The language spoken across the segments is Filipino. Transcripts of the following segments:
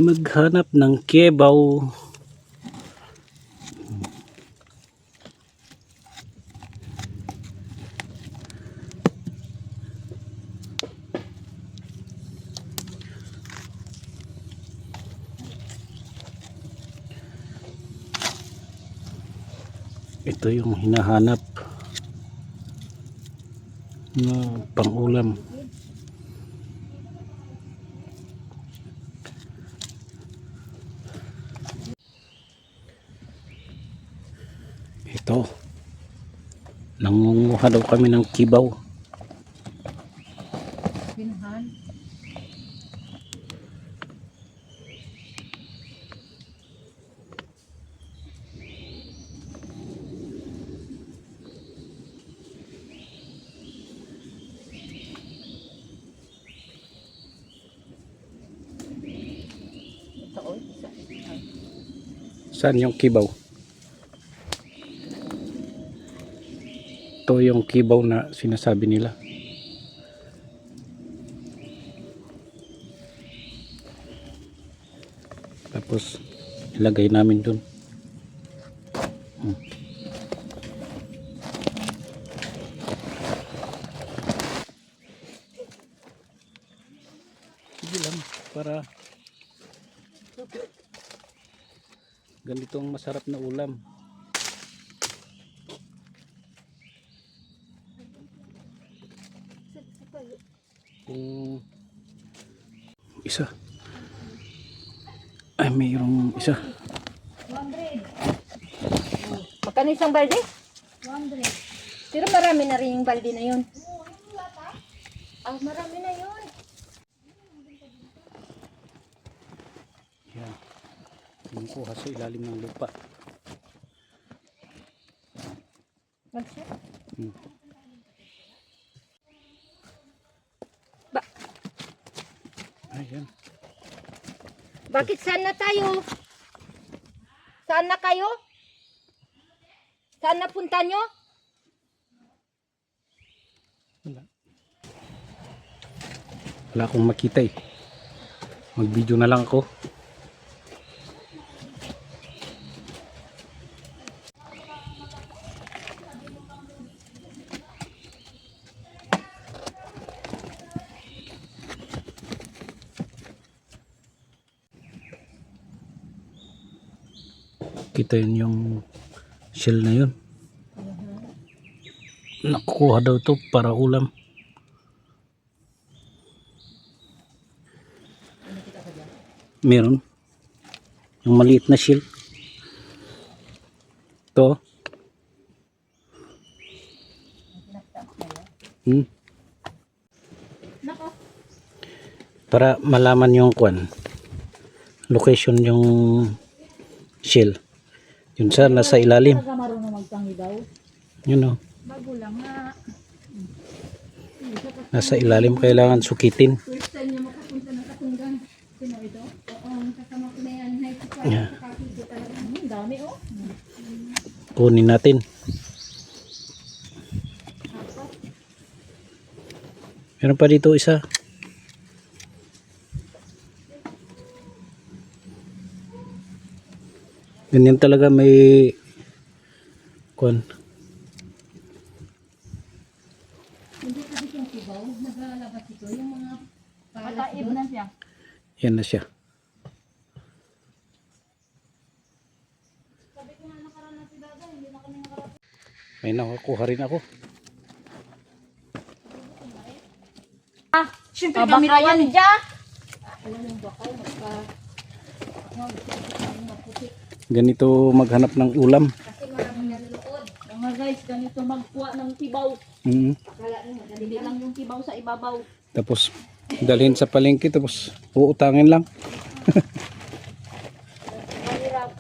Maghanap ng kebaw. Ito yung hinahanap na pang-ulam. Ito, nangunguha daw kami ng kibaw. Pinuhan. Ito o, isa. Saan yung kibaw? Ito yung kibaw na sinasabi nila. Tapos ilagay namin dun. Sige lang, para ganitong masarap na ulam. Kung isa ay mayroong isa. 100. Magkano isang balde? 100. Pero marami na rin yung balde na yun. Ah, marami na yun. Yan. Kumukuha sa ilalim ng lupa. Magsiya? Hmm. Ba Ayan. bakit saan na tayo? Saan na kayo? Saan na punta nyo? Wala. Wala akong makita eh. Mag-video na lang ako. Kita yun yung shell na yun. Nakukuha daw to para ulam. Meron. Yung maliit na shell. Ito. Nako. Para malaman yung location yung shell. Yun sa nasa ilalim. Talaga marunong magtangi daw. Yun o. Bago lang nga. Nasa ilalim kailangan sukitin. First time niya makapunta ng Katunggan. Sino ito? Oo, kasama ko na yan. High school. Yeah. Kakakito talaga. Dami oh. Kunin natin. Meron pa dito isa. Ganyan talaga may Hindi kasi yung kibaw. Naglalabas ito. Yung mga pataib na siya. Yan na siya. Sabi ko nga nakaraan na si Daga. Hindi na kami nakaraan. May nakukuha rin ako. Ah, siyempre kami rawan dyan. Ganito maghanap ng ulam. Kasi maraming nanonood. Mga guys, ganito magkuha ng kibaw. Hindi lang yung kibaw sa ibabaw. Tapos dalhin sa palengke tapos uutangin lang. Mahirap.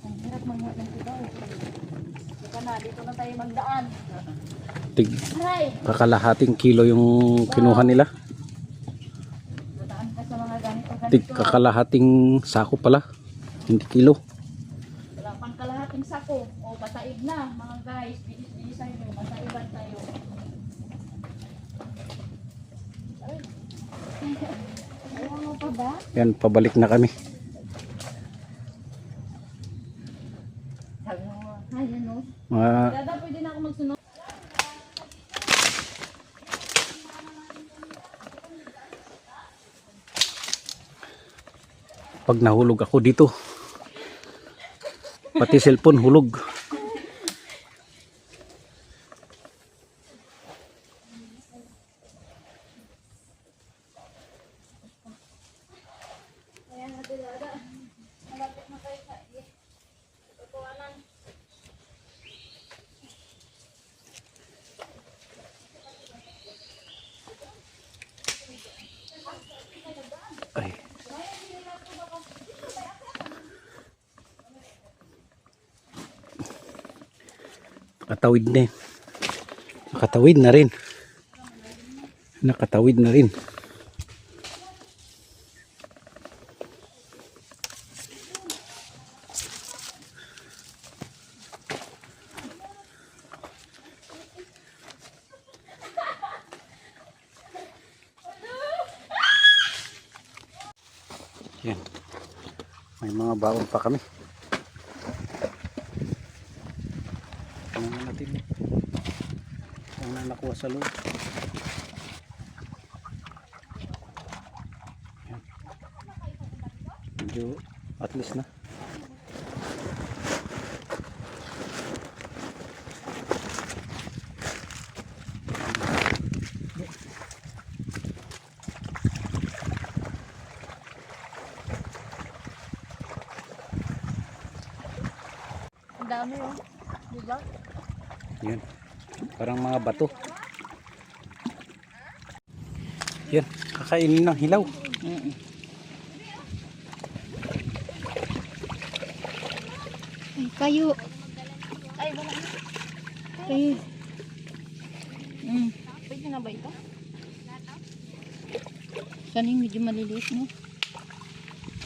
Ang hirap manguha ng kibaw. Dito na, dito na tayo magdaan. Tig Aray! kakalahating kilo yung kinuha nila. Dadaan ka sa mga ganito. Tig kakalahating sako pala. Hindi kilo. Wala pang kalahating sako. O, bataib na, mga guys. Bilis-bilisan nyo. Bataiban tayo. Yan, pabalik na kami. Ayan o. Mga Dada, pwede na ako magsunod. pag nahulog ako dito, pati cellphone hulog. Ay. Nakatawid na eh. Nakatawid na rin. Nakatawid na rin. Yan. May mga baon pa kami. Ano na natin? Ano na nakuha sa loob? Yan. Medyo at least na. Ang dami oh. Diba? Yan. Parang mga bato. Yan. Kakainin ng hilaw. Ay, kayo. Ay, wala na. Kayo. Pwede na ba ito? Sana yung medyo maliliit mo?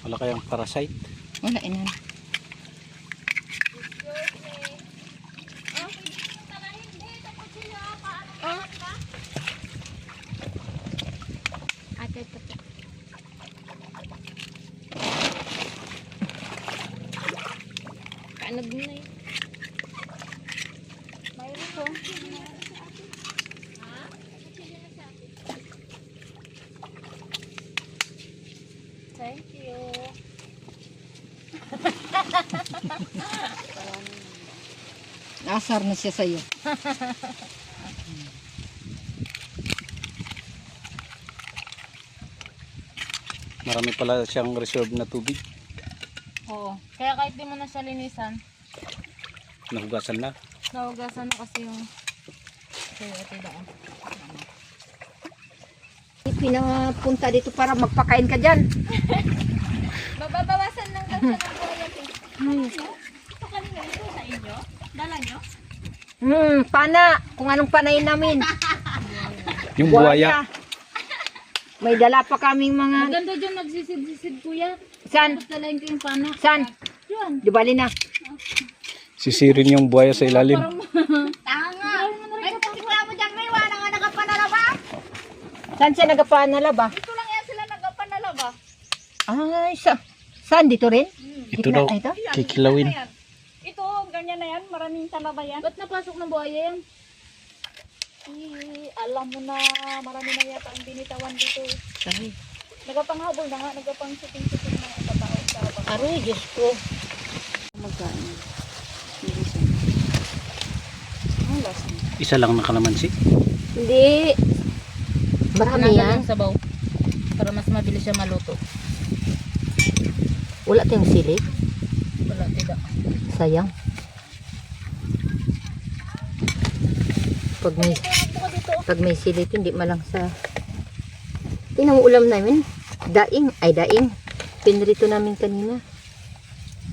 Wala kayang parasite. Wala inan. Kaanag mo na yun. Mayroon ko. Thank you. Asar na siya sa'yo. Marami pala siyang reserve na tubig. Oo. Kaya kahit di mo na siya linisan, Nahugasan na. nahugasan na kasi yung ito daan. Pinapunta dito para magpakain ka dyan. Mababawasan lang daw siya ng buhay natin. Ito kanina, ito sa inyo? Dala nyo? Pana. Kung anong panayin namin. Yung buhaya. May dala pa kaming mga... Maganda dyan nagsisid-sisid kuya. Saan? Tapos dalayin ko yung pana. Saan? Yun. Di bali na. Sisirin yung buhaya sa ilalim. Tanga! May patikla mo dyan may wala nga nakapanalaba. Saan siya nagpapanala ba? Ito lang yan sila nakapanalaba. Ay, saan? Dito rin? Ito daw. Ito? Kikilawin. Yan. Ito, ganyan na yan. Maraming talaba yan. Ba't napasok ng buhaya yan? Alam mo na, marami na yata ang binitawan dito. Ay, Nagapanghabol na nga, nagapang-shooting-shooting na ang katao sa baka. aroy, Diyos ko. Magkain. Ang last na. Isa lang na kalamansi. Hindi. Marami yan. Sabaw. Para mas mabilis siya maluto. Wala tayong sili. Wala, tidak. Sayang. Pag may sili ito, hindi malang sa... Tingnan mo ulam namin. Daing. Ay, daing. Pinrito namin kanina.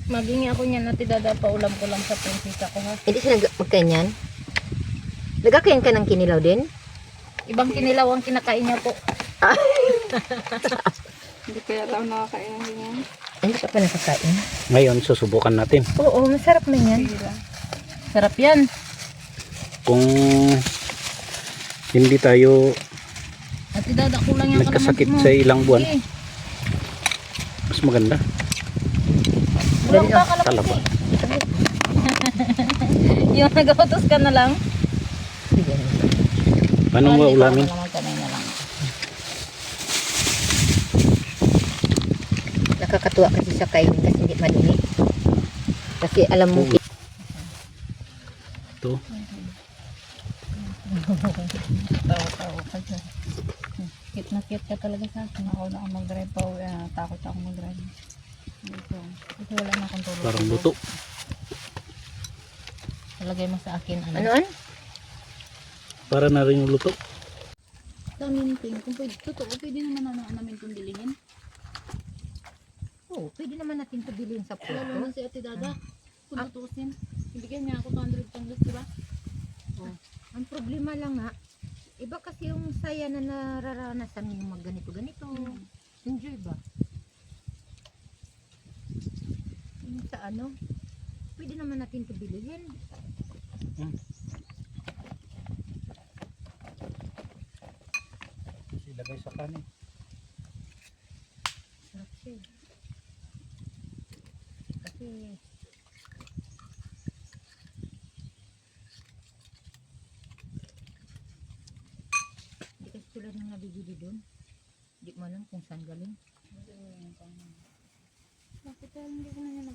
Magingi ako niyan na tidada pa ulam ko lang sa prinsesa ko ha. Hindi siya magkanyan. Nagkakayan ka ng kinilaw din? Ibang kinilaw ang kinakain niya po. Hindi kaya tao nakakain ng ganyan. Hindi ka pa nakakain. Ngayon, susubukan natin. Oo, masarap na yan. Sarap yan. Kung hindi tayo At tidada ko lang yung nagkasakit kalamansi mo. sa ilang buwan, Sige. mas maganda. Dali na. Talaba. Yung nag-utos ka na lang. Sige. Paano mo ulamin? Magkanay na lang. Nakakatuwa kasi sa kainin kasi hindi madumi. Kasi alam mo, Ito. Tawa-tawa ka dyan. Cute na cute ka talaga sa akin. Ako na ang mag-drive pa uwi. Takot ako mag-drive. Dito. Kasi wala na akong tulog. Parang luto. Talagay mo sa akin. anoan? Para na rin yung luto. Taminting. Kung pwede, totoo, pwede naman namin itong bilhin. Oo, pwede naman natin ito bilhin sa Lalo na puto. si Ate Dada. Kung tutusin. Ibigyan niya ako 200 tanggas, di ba? Ang problema lang nga, iba kasi yung saya na nararanasan mo yung mag ganito-ganito. Enjoy ba? Yung sa ano, pwede naman natin ito bilhin. Ilagay sa kanin. Sarap siya eh. Kasi hindi kasi tulad ng nabibili doon. Hindi mo alam kung saan galing. Bakit hindi ko na niya